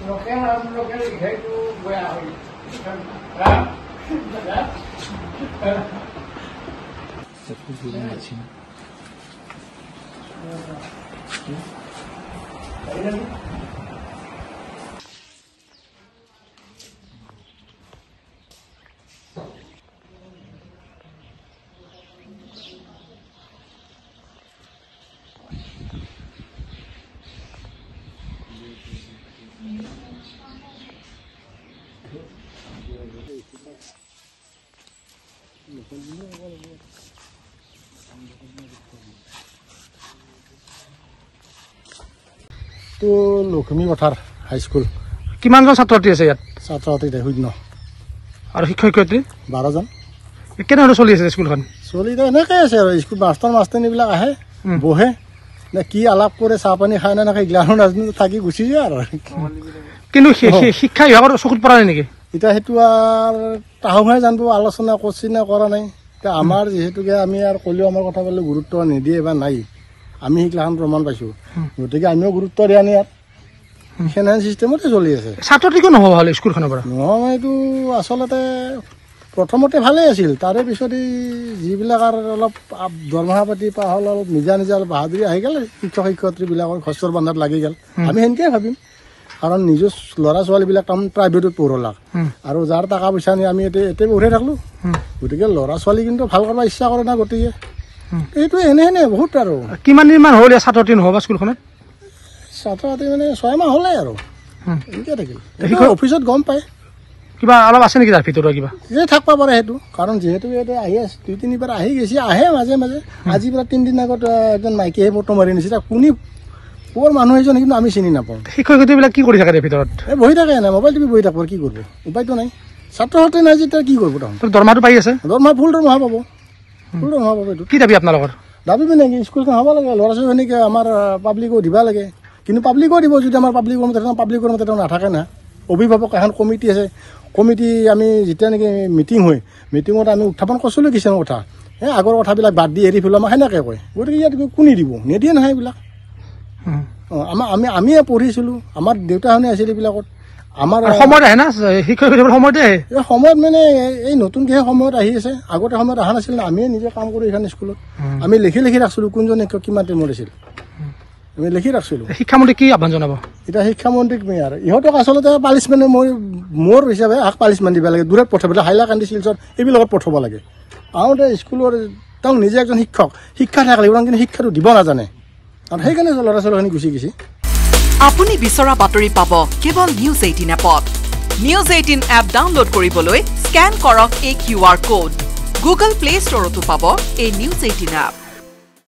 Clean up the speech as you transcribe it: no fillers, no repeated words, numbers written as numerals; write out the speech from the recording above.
Local head to where are you? তো লক্ষ্মী পথাৰ high school কিমানজন ছাত্ৰ ছাত্ৰী আছে ইয়াত ছাত্ৰ ছাত্ৰী শূন্য আৰু শিক্ষক শিক্ষয়িত্ৰী 12 জন কেনেদৰে চলি আছে স্কুলখন চলি এনেকৈ আছে আৰু স্কুল মাষ্টৰনীবিলাক আহে বহে নে কি আলাপ কৰে চাহ পানী খাই নে নাখায় এইগিলাখনো নাজানো থাকি গুচি যায় আৰু কিন্তু শিক্ষা বিভাগৰ চকুত পৰা নাই নেকি এতিয়া সেইটো আৰু তাহোঁহে জানিব আলোচনা কৰিছে নে কৰা নাই এতিয়া আমাৰ যিহেতুকে আমি আৰু ক'লেও আমাৰ কথা পালে গুৰুত্ব নিদিয়ে বা নাই আমি সেইগিলাখন প্ৰমাণ পাইছোঁ গতিকে আমিও গুৰুত্ব দিয়া নাই ইয়াত সেনেহেন চিষ্টেমতে চলি আছে ছাত্ৰ ছাত্ৰী কিয় নহ'ব ভাল স্কুলখনৰ পৰা নহয় এইটো আচলতে প্ৰথমতে ভালেই আছিল তাৰে পিছত এই যিবিলাক আৰু অলপ দৰমহা পাতি পা হ'ল অলপ নিজা নিজা অলপ বাহাদুৰি আহি গ'ল শিক্ষক শিক্ষয়িত্ৰীবিলাকৰ খচ্চৰ বান্ধাত লাগি গ'ল আমি সেনেকৈ ভাবিম কাৰণ নিজৰ ল'ৰা ছোৱালীবিলাক তাৰমানে প্ৰাইভেটত পঢ়লাক আৰু যাৰ টকা পইচা নি আমি এতিয়া পঢ়িয়ে থাকলোঁ গতিকে ল'ৰা ছোৱালী কিন্তু ভাল কৰিব ইচ্ছা কৰে না গতিকে এইটো এনেহেনে বহুত আৰু কিমান দিনমান হ'ল ছাত্ৰ ছাত্ৰী নহ'ব স্কুলখনত ছাত্ৰ ছাত্ৰী মানে 6 মাহ হ'লে আৰু এনেকৈ থাকিল অফিচত গম পায় কিবা অলপ আছে নেকি তাৰ ভিতৰত কিবা এই থাকিব পাৰে সেইটো কাৰণ যিহেতু ইয়াতে আহি আছে 2-3 বাৰ আহি গৈছে আহে মাজে মাজে আজি পৰা 3 দিন আগত এজন মাইকীয়ে ফটো মাৰি নিছে কোনে ক'ৰ মানুহ এজন কিন্তু আমি চিনি নাপাওঁ শিক্ষক শিক্ষয়িত্ৰীবিলাক কি কৰি থাকে তাৰ ভিতৰত এই বহি থাকে নাই মোবাইল টিপি বহি থাকিব কি কৰিব উপায়তো নাই ছাত্ৰ ছাত্ৰী নাই যেতিয়া কি কৰিব তাহোঁ দৰমহাটো পাই আছে দৰমহা ফুল দৰমহা পাব এইটো কি দাবী আপোনালোকৰ দাবী মানে কি স্কুলখন হ'ব লাগে ল'ৰা ছোৱালীখিনিকে আমাৰ পাব্লিকো দিব লাগে কিন্তু পাব্লিকো দিব যদি আমাৰ পাব্লিকৰ মতে নাথাকে না অভিভাৱক এখন কমিটি আছে কমিটি আমি যেতিয়া নেকি মিটিং হয় মিটিঙত আমি উত্থাপন কৰিছিলোঁ কিছুমান কথা আগৰ কথাবিলাক বাদ দি এৰি পেলাই আমাক সেনেকৈ কয় গতিকে ইয়াত কোনে দিব নিদিয়ে নহয় এইবিলাক আমিয়ে পঢ়িছিলোঁ আমাৰ দেউতাহঁতে আছিল এইবিলাকত আমাৰ সময়ত আহে না শিক্ষক সময়তে আহে এই সময়ত মানে এই নতুনকৈহে সময়ত আহি আছে আগতে সময়ত অহা নাছিল না আমিয়ে নিজে কাম কৰোঁ এইখন স্কুলত আমি লিখি ৰাখিছিলোঁ কোনজন শিক্ষক কিমান টাইমত আছিল আমি লিখি ৰাখিছিলোঁ শিক্ষামন্ত্ৰীক কি আহ্বান জনাব এতিয়া শিক্ষামন্ত্ৰীক মই আৰু ইহঁতক আচলতে পানিছমেণ্টে মোৰ হিচাপে পানিছমেণ্ট দিব লাগে দূৰত পঠাব লাগে হাইলাৰ কান্দি শিলচৰ এইবিলাকত পঠাব লাগে আহোঁতে স্কুলৰ তেওঁ নিজে এজন শিক্ষা থাকে লাগিব কিন্তু শিক্ষাটো দিব নাজানে আৰু সেইকাৰণে ল'ৰা ছোৱালীখিনি গুচি গৈছে আপুনি বিচৰা বাতৰি পাব কেৱল নিউজ 18 এপত নিউজ 18 এপ ডাউনলোড কৰিবলৈ স্কেন কৰক এই QR কোড গুগল প্লে ষ্টৰতো পাব এই নিউজ 18 এপ